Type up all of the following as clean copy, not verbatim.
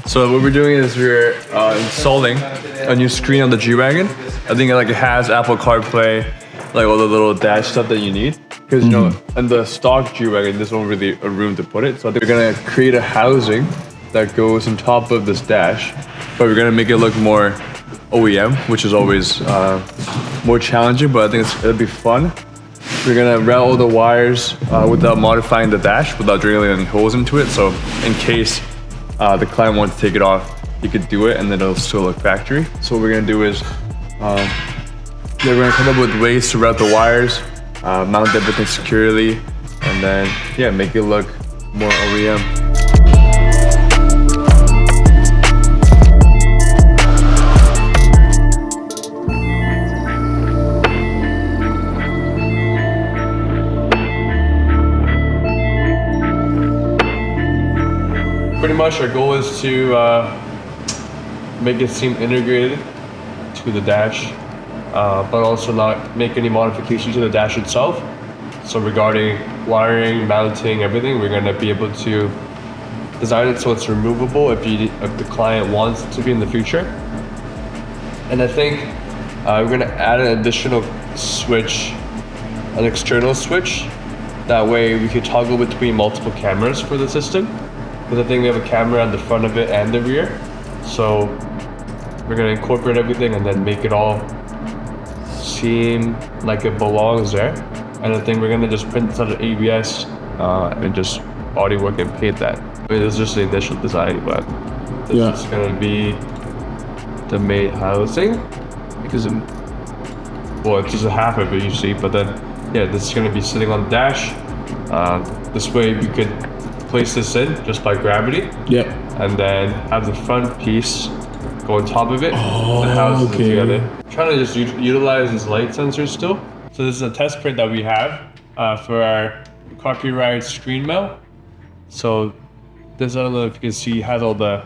So what we're doing is we're installing a new screen on the G-Wagon. I think it has Apple CarPlay, like all the little dash stuff that you need. Because you know, in the stock G-Wagon, there's not really a room to put it. So they're gonna create a housing that goes on top of this dash, but we're gonna make it look more OEM, which is always more challenging, but I think it'll be fun. We're gonna route all the wires without modifying the dash, without drilling any holes into it. So in case the client wants to take it off, you could do it and then it'll still look factory. So what we're gonna do is, we're gonna come up with ways to route the wires, mount everything securely, and then, make it look more OEM. Pretty much our goal is to make it seem integrated to the dash, but also not make any modifications to the dash itself. So regarding wiring, mounting, everything, we're going to be able to design it so it's removable if the client wants it to be in the future. And I think we're going to add an additional switch, an external switch. That way we could toggle between multiple cameras for the system. Because I think we have a camera on the front of it and the rear. So we're gonna incorporate everything and then make it all seem like it belongs there. And I think we're gonna just print this out of ABS and just bodywork and paint that. I mean, it's just the initial design, but this is gonna be the main housing. Because it's just a half of it you see, but then this is gonna be sitting on the dash. This way we could place this in just by gravity. Yep. And then have the front piece go on top of it and house it together. I'm trying to just utilize these light sensors still. So this is a test print that we have for our Carpuride screen mount. So this, I don't know if you can see, has all the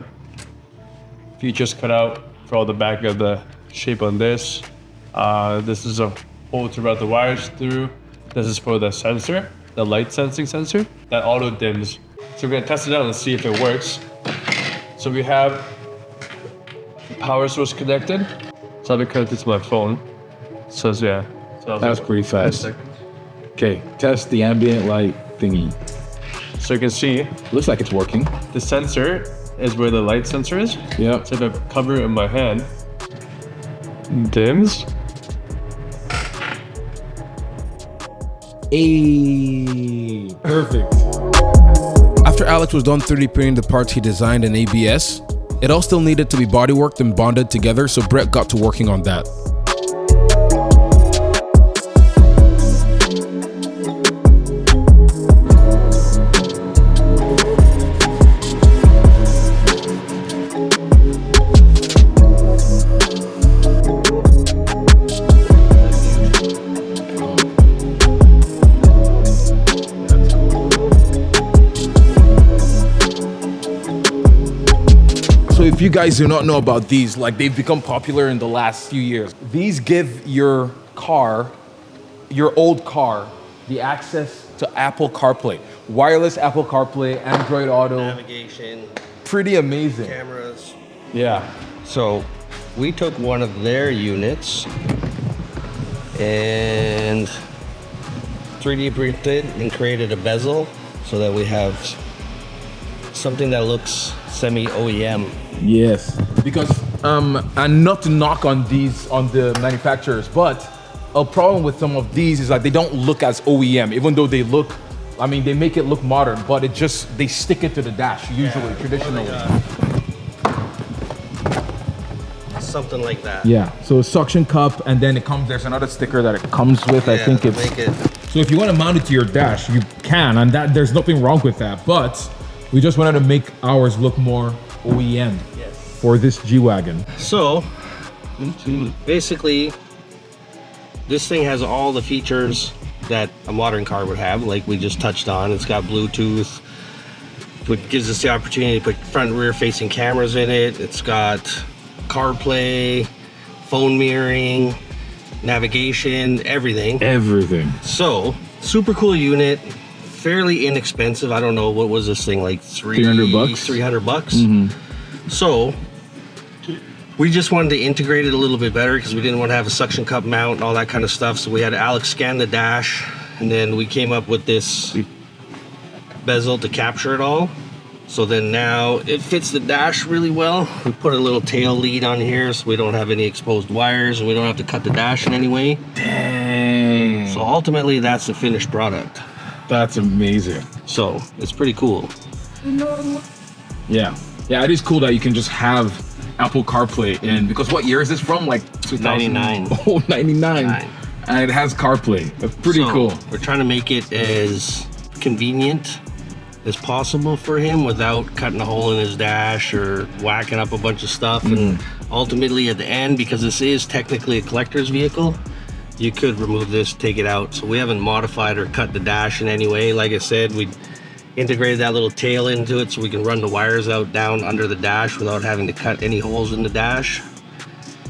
features cut out for all the back of the shape on this. This is a hole to route the wires through. This is for the sensor, the light sensing sensor that auto dims. So we're gonna test it out and see if it works. So we have the power source connected. So I'll be connected to my phone. So So that's pretty fast. Okay, test the ambient light thingy. So you can see, looks like it's working. The sensor is where the light sensor is. Yeah. So if I cover it in my hand, dims. Hey, perfect. After Alex was done 3D printing the parts he designed in ABS, it all still needed to be bodyworked and bonded together, so Brett got to working on that. If you guys do not know about these, like they've become popular in the last few years. These give your car, your old car, the access to Apple CarPlay. Wireless Apple CarPlay, Android Auto. Navigation. Pretty amazing. Cameras. Yeah. So we took one of their units and 3D printed and created a bezel so that we have something that looks semi-OEM. Yes, because and not to knock on these, on the manufacturers, but a problem with some of these is that they don't look as OEM, even though they look, I mean, they make it look modern, but it just, they stick it to the dash, usually, traditionally. Something like that. Yeah, so a suction cup, and then it comes, there's another sticker that it comes with, I think it's, so if you want to mount it to your dash, you can, and that there's nothing wrong with that, but we just wanted to make ours look more OEM for this G-Wagon. So basically this thing has all the features that a modern car would have, like we just touched on. It's got Bluetooth, which gives us the opportunity to put front and rear facing cameras in it. It's got CarPlay, phone mirroring, navigation, everything. So super cool unit, fairly inexpensive. I don't know, what was this thing, like 300 bucks? 300 bucks. So we just wanted to integrate it a little bit better because we didn't want to have a suction cup mount and all that kind of stuff. So we had Alex scan the dash, and then we came up with this bezel to capture it all. So then now it fits the dash really well. We put a little tail lead on here so we don't have any exposed wires and we don't have to cut the dash in any way. Dang. So ultimately that's the finished product. That's amazing. So it's pretty cool. Yeah. Yeah, it is cool that you can just have Apple CarPlay in, because what year is this from? Like 99. Oh, 99. And it has CarPlay. That's pretty cool. We're trying to make it as convenient as possible for him without cutting a hole in his dash or whacking up a bunch of stuff. And ultimately at the end, because this is technically a collector's vehicle, you could remove this, take it out. So we haven't modified or cut the dash in any way. Like I said, we integrated that little tail into it so we can run the wires out down under the dash without having to cut any holes in the dash.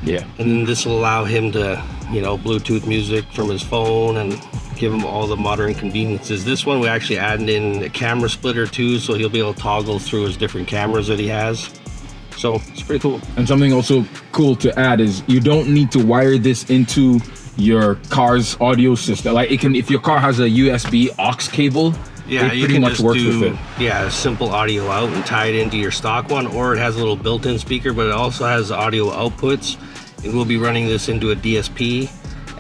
Yeah. And then this will allow him to, you know, Bluetooth music from his phone and give him all the modern conveniences. This one we actually added in a camera splitter too, so he'll be able to toggle through his different cameras that he has. So it's pretty cool. And something also cool to add is you don't need to wire this into your car's audio system. Like it can, if your car has a USB aux cable, yeah, it you pretty can much just works do, with it. yeah, a simple audio out and tie it into your stock one, or it has a little built-in speaker, but it also has audio outputs. And we'll be running this into a DSP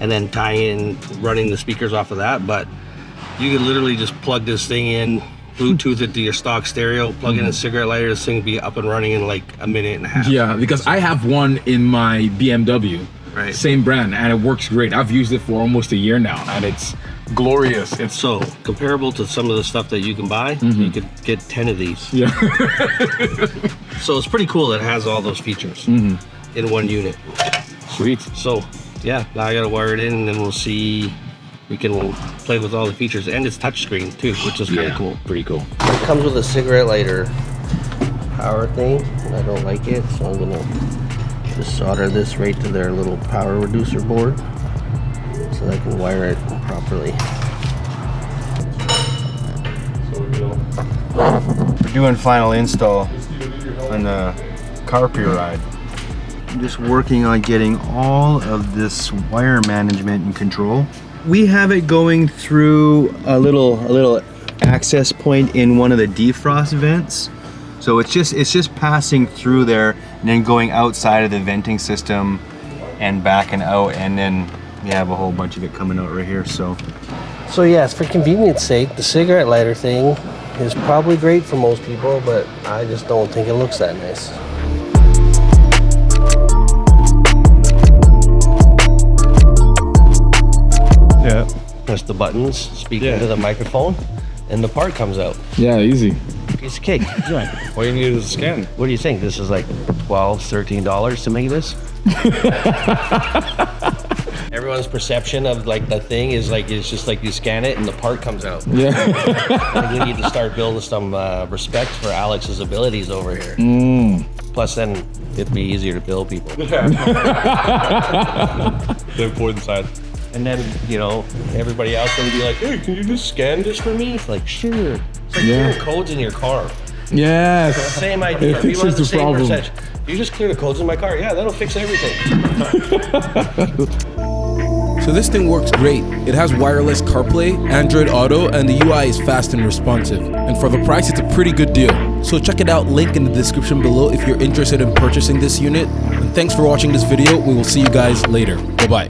and then tie in, running the speakers off of that. But you could literally just plug this thing in, Bluetooth it to your stock stereo, plug in a cigarette lighter, this thing will be up and running in like a minute and a half. Yeah, because I have one in my BMW, Right. same brand, and it works great. I've used it for almost a year now, and it's glorious. It's So comparable to some of the stuff that you can buy, you could get 10 of these. yeah. So it's pretty cool that it has all those features in one unit. Sweet. So yeah, now I gotta wire it in and then we'll see, we can play with all the features, and it's touchscreen too, which is kind of cool. Pretty cool. It comes with a cigarette lighter power thing, and I don't like it, so I'm gonna just solder this right to their little power reducer board so I can wire it properly. We're doing final install on the Carpuride. I'm just working on getting all of this wire management and control. We have it going through a little access point in one of the defrost vents. So it's just passing through there and then going outside of the venting system and backing out, and then we have a whole bunch of it coming out right here. So yes, for convenience sake, the cigarette lighter thing is probably great for most people, but I just don't think it looks that nice. yeah. Press the buttons, speak into the microphone, and the part comes out. Yeah, easy. Piece of cake. All you need is a scan. What do you think? This is like $12, $13 to make this? Everyone's perception of like the thing is like, it's just like you scan it and the part comes out. Yeah. I think we need to start building some respect for Alex's abilities over here. Plus then it'd be easier to bill people. The important side. And then, you know, everybody else would be like, hey, can you just scan this for me? It's like, sure. It's like clearing codes in your car. Yes. Same idea. It We run fixes the the same problem. percentage. You just clear the codes in my car. Yeah, that'll fix everything. So this thing works great. It has wireless CarPlay, Android Auto, and the UI is fast and responsive. And for the price, it's a pretty good deal. So check it out, link in the description below if you're interested in purchasing this unit. And thanks for watching this video. We will see you guys later. Bye-bye.